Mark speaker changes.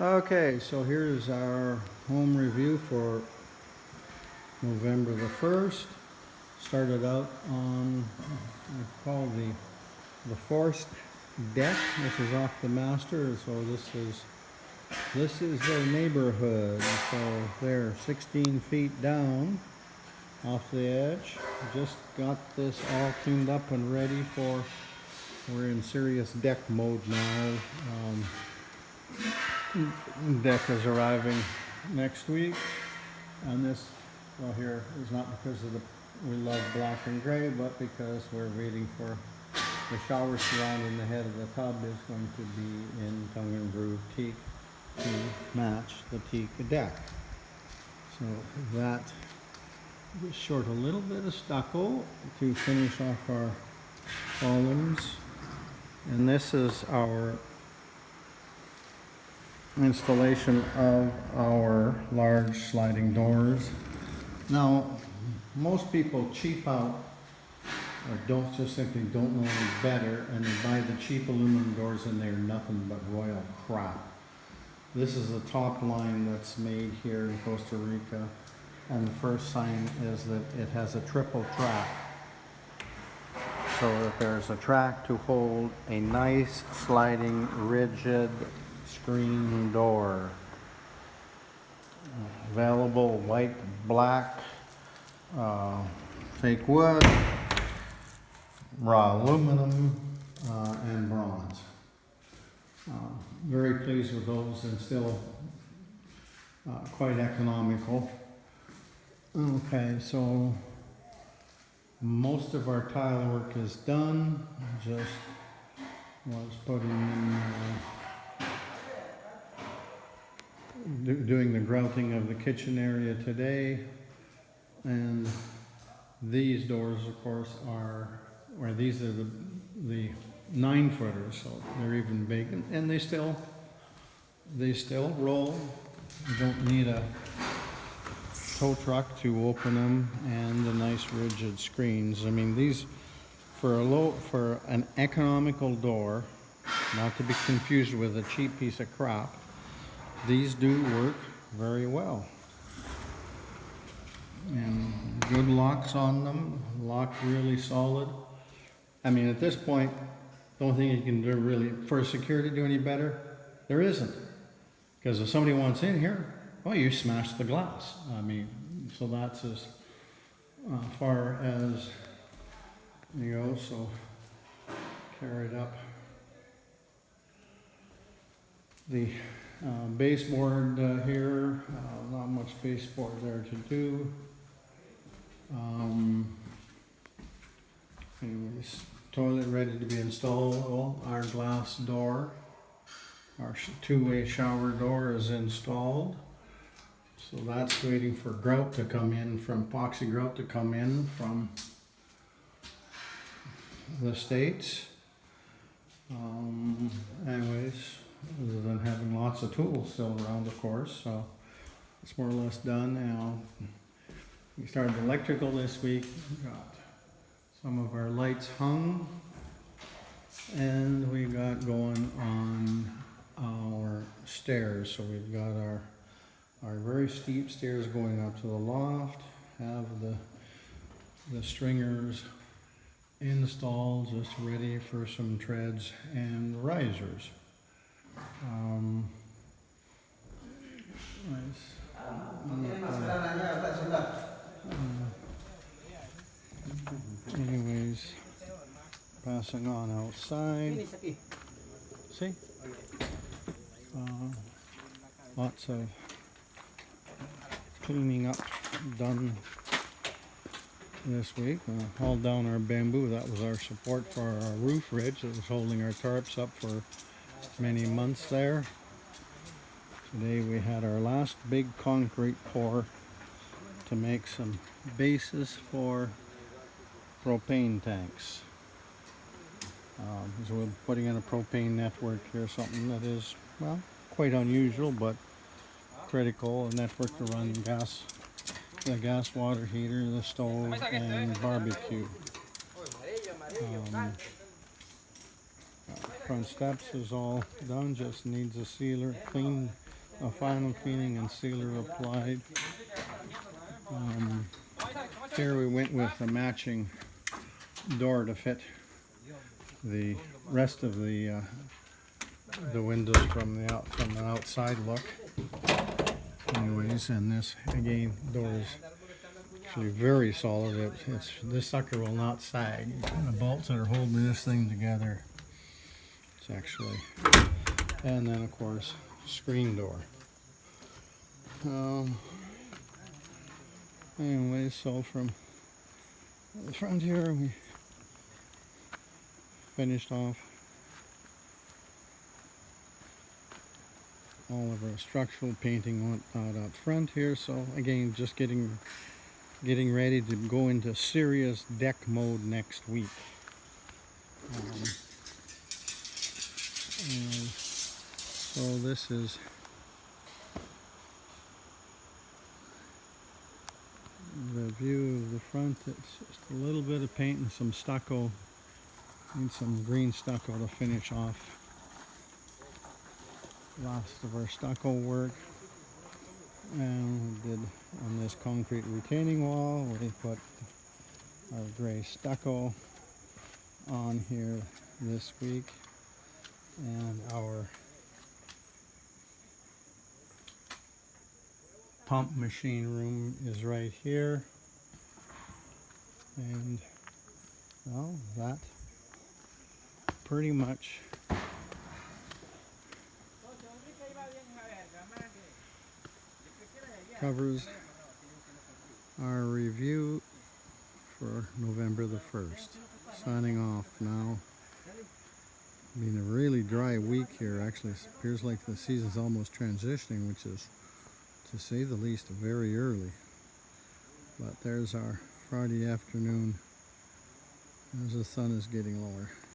Speaker 1: Okay, so here's our home review for November the 1st. Started out on what I call the forced deck. This is off the master, so this is their neighborhood. So they're 16 feet down off the edge. Just got this all cleaned up and ready for, we're in serious deck mode now. Deck is arriving next week, and this, well, here is not because of we love black and gray, but because we're waiting for the shower surrounding the head of the tub is going to be in tongue and groove teak to match the teak deck. So that just short a little bit of stucco to finish off our columns, and this is our installation of our large sliding doors. Now, most people cheap out or simply don't know any better, and they buy the cheap aluminum doors and they're nothing but royal crap. This is the top line that's made here in Costa Rica, and the first sign is that it has a triple track. So that there's a track to hold a nice sliding rigid screen door. Available white, black, fake wood, raw aluminum, and bronze. Very pleased with those, and still quite economical. Okay, so most of our tile work is done. Just was putting in doing the grouting of the kitchen area today, and these doors, of course, these are the 9-footers, so they're even big, and they still roll. You don't need a tow truck to open them, and the nice rigid screens. I mean, these for an economical door, not to be confused with a cheap piece of crap. These do work very well, and good locks on them, locked really solid. I mean, at this point, the only thing you can do really for security do any better, there isn't, because if somebody wants in here, well, you smash the glass. I mean, so that's as far as you go. So carry it up. The baseboard here, not much baseboard there to do. Anyways, toilet ready to be installed. Well, our glass door, our two-way shower door is installed. So that's waiting for grout to come in, from epoxy grout to come in from the States. Anyways, other than having lots of tools still around, of course, so it's more or less done now. We started electrical this week. We got some of our lights hung, and we got going on our stairs. So we've got our very steep stairs going up to the loft, have the stringers installed, just ready for some treads and risers. Anyways, passing on outside. See? Lots of cleaning up done this week. Hauled down our bamboo. That was our support for our roof ridge that was holding our tarps up for many months there. Today we had our last big concrete pour to make some bases for propane tanks. So we're putting in a propane network here, something that is, well, quite unusual, but critical. A network to run the gas water heater, the stove, and barbecue. Front steps is all done, just needs a sealer, clean a final cleaning and sealer applied. Here we went with a matching door to fit the rest of the windows from the outside look. Anyways, and this again door is actually very solid. This sucker will not sag. And the bolts that are holding this thing together. It's actually, and then of course screen door. Anyways, so from the front here we finished off all of our structural painting out front here. So again, just getting ready to go into serious deck mode next week. And so this is the view of the front. It's just a little bit of paint and some stucco. Need some green stucco to finish off last of our stucco work. And we did on this concrete retaining wall, we put our gray stucco on here this week, and our pump machine room is right here. And well, that pretty much covers our review for November the 1st. Signing off now. Been a really dry week here. Actually, it appears like the season's almost transitioning, which is, to say the least, very early. But there's our Friday afternoon as the sun is getting lower.